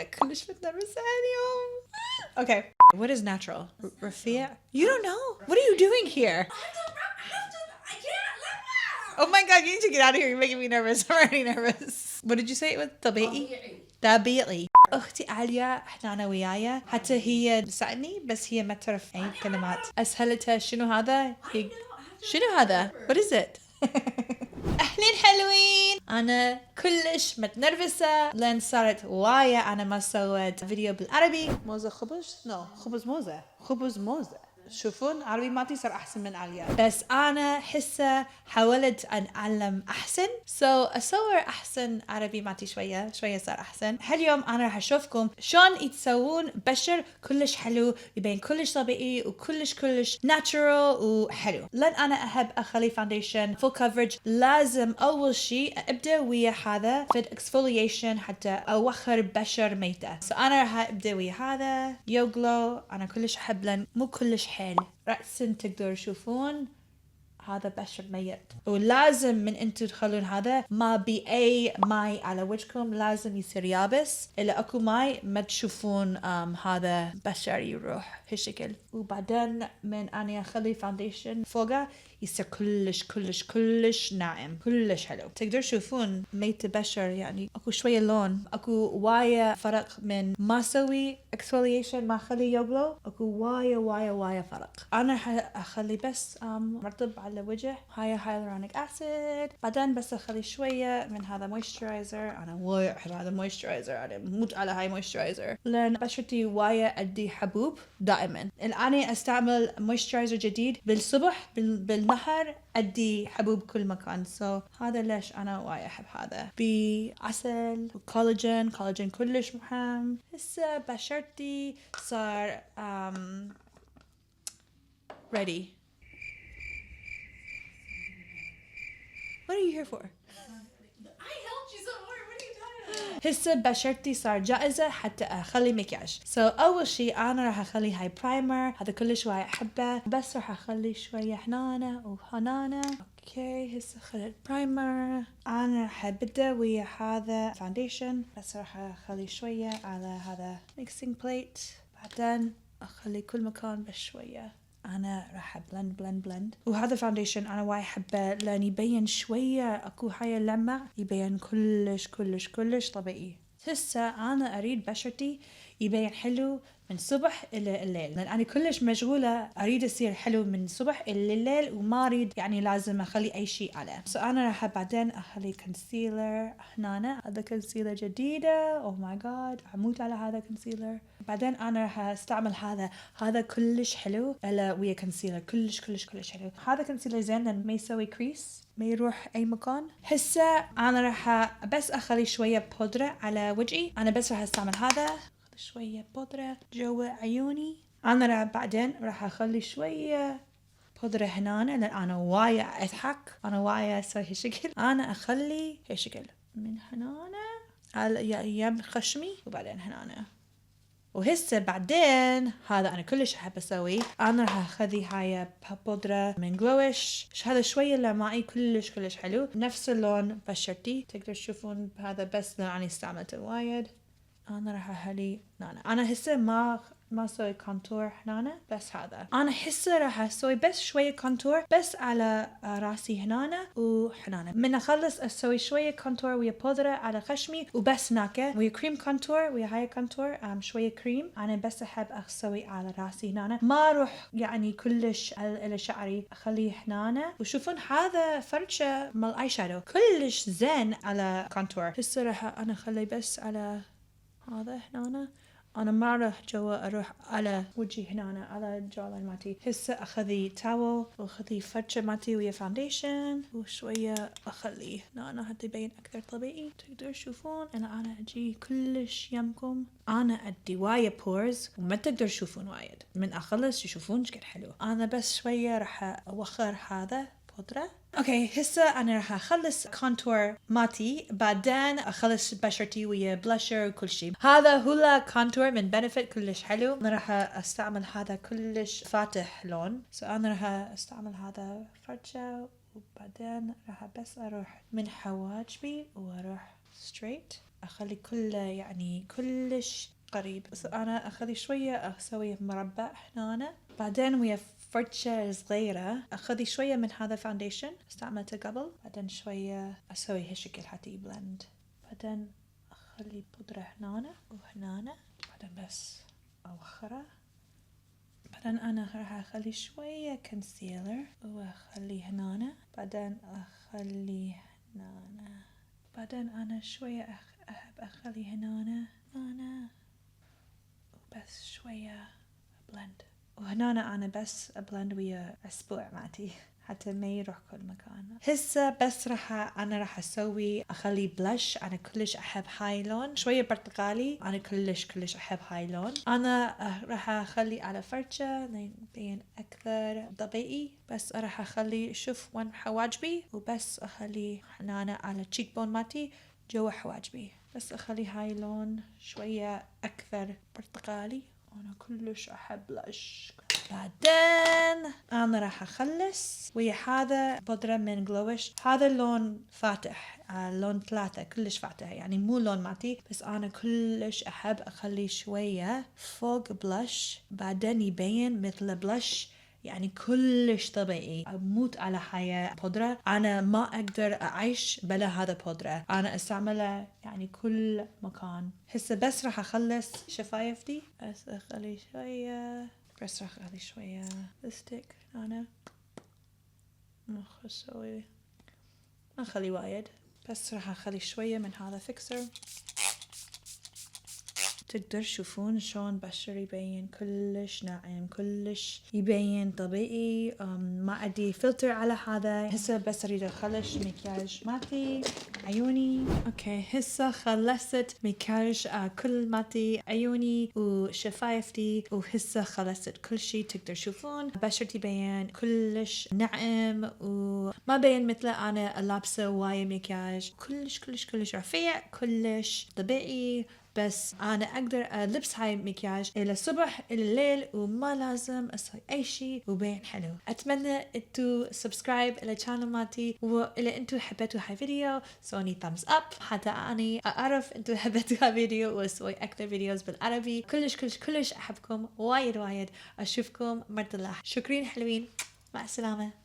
كلش متنرفزة اليوم. Okay, what is natural? رفيع? You don't know? What are you doing here? I can't. Oh my god, you need to get out of here. You're making me nervous. I'm already nervous. What did you say it was? طبيعي. طبيعي. أختي عليا احنا أنا ويايا حتى هي تساعدني بس هي ما تعرف أي كلمات. أسهلتها شنو هذا؟ شنو هذا؟ What is it? أهلين حلوين. أنا كلش متنرفزة لأن صارت وايا أنا ما سويت فيديو بالعربي. موزة خبز؟ خبز موزة. خبز موزة. شوفون عربي مالتي صار أحسن من عليا بس أنا حسه حاولت أن أعلم أحسن أصور أحسن عربي مالتي شوية صار أحسن. هاليوم أنا راح أشوفكم شلون يتسوون بشر كلش حلو يبين كلش طبيعي وكلش natural وحلو. لأن أنا أحب أخلي فاونديشن full coverage لازم أول شيء أبدأ ويا هذا في exfoliation حتى أوخر بشر ميتة. أنا راح أبدأ ويا هذا يوغلو. أنا كلش أحب لأن مو كلش حيل رأسا تقدروا تشوفون هذا بشر ميت ولازم من انتو تخلون هذا ما بي اي ماي على وجهكم لازم يصير يابس الا اكو ماي ما تشوفون هذا بشر يروح هالشكل. وبعدين من اني اخلي فاونديشن فوقه يصير كلش ناعم كلش حلو. تقدروا تشوفون ميت بشر يعني اكو شوية لون اكو وايا فرق من ما اسوي exfoliation ما اخلي يوغلو اكو وايا فرق. انا اخلي بس مرطب على وجه هاي هايلورونيك اسيد بعدين بس اخلي شوية من هذا مويسترايزر. انا وايا احب هذا مويسترايزر انا موت على هاي مويسترايزر لان بشرتي وايا ادي حبوب دائما. الان استعمل مويسترايزر جديد بالصبح بالنهار ادي حبوب كل مكان هذا ليش انا وايا احب هذا بعسل وكولاجين كلش مهم. هسه بشرتي صار ready. What are you here for? I helped you so hard. What are you talking about? هسه بشرتي صار جاهزة حتى أخلي مكياج. أول شيء أنا راح أخلي هاي برايمر هذا كلش وايد أحبه بس راح أخلي شوية هنا وهنا. اوكي هسه خليت برايمر. أنا راح أبدأ ويا هذا فاونديشن بس راح أخلي شوية على هذا ميكسينج بليت بعدين أخلي كل مكان بشوية. أنا راح بلند وهذا فاونديشن أنا وايد أحبه لأن يبين شوية أكو هاي اللمع يبين كلش طبيعي. هسه أنا أريد بشرتي يبين حلو من صبح إلى الليل لأن أنا كلش مشغولة أريد أصير حلو من صبح إلى الليل وما أريد يعني لازم أخلي أي شيء عليه. أنا راح بعدين أخلي كونسيلر هنا. هذا كونسيلر جديدة أوه ماي جاد أموت على هذا كونسيلر. بعدين أنا راح أستعمل هذا كلش حلو إلا ويا كونسيلر كلش حلو. هذا كونسيلر زين لأن ما يسوي كريس ما يروح أي مكان. هسه أنا راح بس أخلي شوية بودرة على وجهي. أنا بس راح أستعمل هذا شوية بودرة جوا عيوني. أنا بعدين راح أخلي شوية بودرة هنا لأن أنا وايا أضحك أنا وايا أسوي هالشكل. أنا أخلي هالشكل من هنا على يم خشمي وبعدين هنا. وهسه بعدين هذا أنا كلش أحب أسوي. أنا راح أخذي هاي بودرة من جلوش هذا شوية لمائي كلش حلو نفس اللون بشرتي. تقدر تشوفون بهذا بس لأن أنا استعملته وايد. أنا راح أخلي أنا هسه ما أسوي كونتور هنا بس هذا أنا هسه راح أسوي بس شوية كونتور بس على راسي هنا وهنا. من أخلص أسوي شوية كونتور ويا بودرة على خشمي وبس ناكه ويا كريم كونتور ويا هاي كونتور شوية كريم. أنا بس أحب أسوي على راسي هنا ما أروح يعني كلش على شعري أخليه هنا. وشوفون هذا فرشة مال آي شادو كلش زين على كونتور. هسه راح أنا أخلي بس على هذا هنا. أنا ما راح جوا أروح على وجهي هنا على الجولاين ماتي. هسه أخذي تاول وأخذي فرشة ماتي ويا فاونديشن وشوية أخليه هنا حتى يبين أكثر طبيعي. تقدروا تشوفون أنا أجي كلش يمكم. أنا أدي وايد بورز وما تقدروا تشوفون وايد من أخلص تشوفون شكل حلو. أنا بس شوية راح أوخر هذا بودرة. اوكي هسه انا راح اخلص كونتور ماتي بعدين اخلص بشرتي ويا بلاشر وكل شيء. هذا هولا كونتور من بنفيت كلش حلو. انا راح استعمل هذا كلش فاتح لون انا راح استعمل هذا فرشة وبعدين راح بس اروح من حواجبي واروح ستريت أخلي كله يعني كلش قريب. بس أنا أخلي شوية أسوي مربع هنا، بعدين ويا فرشة صغيرة أخذي شوية من هذا فاونديشن استعملته قبل، بعدين شوية أسوي هالشكل حتى يبلند، بعدين أخلي بودرة هنا وهنا، بعدين بس أوخره. بعدين أنا راح أخلي شوية كونسيلر وأخلي هنا، بعدين أخلي هنا، بعدين أنا شوية أحب أخلي هنا وبس شوية بلند، وهنا أنا بس أبلند ويا أسبوع ماتي حتى ما يروح كل مكان. هسه بس أنا راح أسوي أخلي بلش. أنا كلش أحب هاي لون شوية برتقالي، أنا كلش أحب هاي لون. أنا راح أخلي على فرشة يبين أكثر طبيعي، بس راح أخلي شوف وين حواجبي، وبس أخلي هنا على تشيك بون ماتي جوا حواجبي، بس أخلي هاي لون شوية أكثر برتقالي. أنا كلش أحب بلش. بعدين أنا راح أخلص ويا هذا بودرة من جلوش، هذا اللون فاتح، لون 3 كلش فاتح، يعني مو لون ماتي، بس أنا كلش أحب أخلي شوية فوق بلش، بعدين يبين مثل بلش يعني كلش طبيعي. أموت على هاي بودرة، أنا ما أقدر أعيش بلا هذا بودرة، أنا أستعمله يعني كل مكان. هسه بس راح أخلص شفايفتي، بس أخلي شوية، بس راح أخلي شوية لستيك أنا ما أسوي، ما أخلي وايد، بس راح أخلي شوية من هذا فيكسر. تقدر تشوفون شلون بشر يبين كلش ناعم، كلش يبين طبيعي، ما أدي فلتر على هذا. هسه بس أريد أخلص مكياج ماتي عيوني. أوكي هسه خلصت مكياج كل ماتي عيوني وشفايفتي، وهسه خلصت كل شيء. تقدر تشوفون بشرتي بين كلش ناعم وما بين مثل أنا لابسة وايد مكياج، كلش رفيع، كلش طبيعي. بس أنا أقدر ألبس هاي المكياج إلى الصبح إلى الليل وما لازم أسوي أي شيء وبين حلو. أتمنى أنتو سبسكرايب إلى channel مالتي، وإذا أنتو حبيتوا هاي الفيديو سووني thumbs up حتى أني أعرف أنتو حبيتوا هاي الفيديو وأسوي أكثر فيديوز بالعربي. كلش أحبكم وايد. أشوفكم مرة الله. شكرين حلوين، مع السلامة.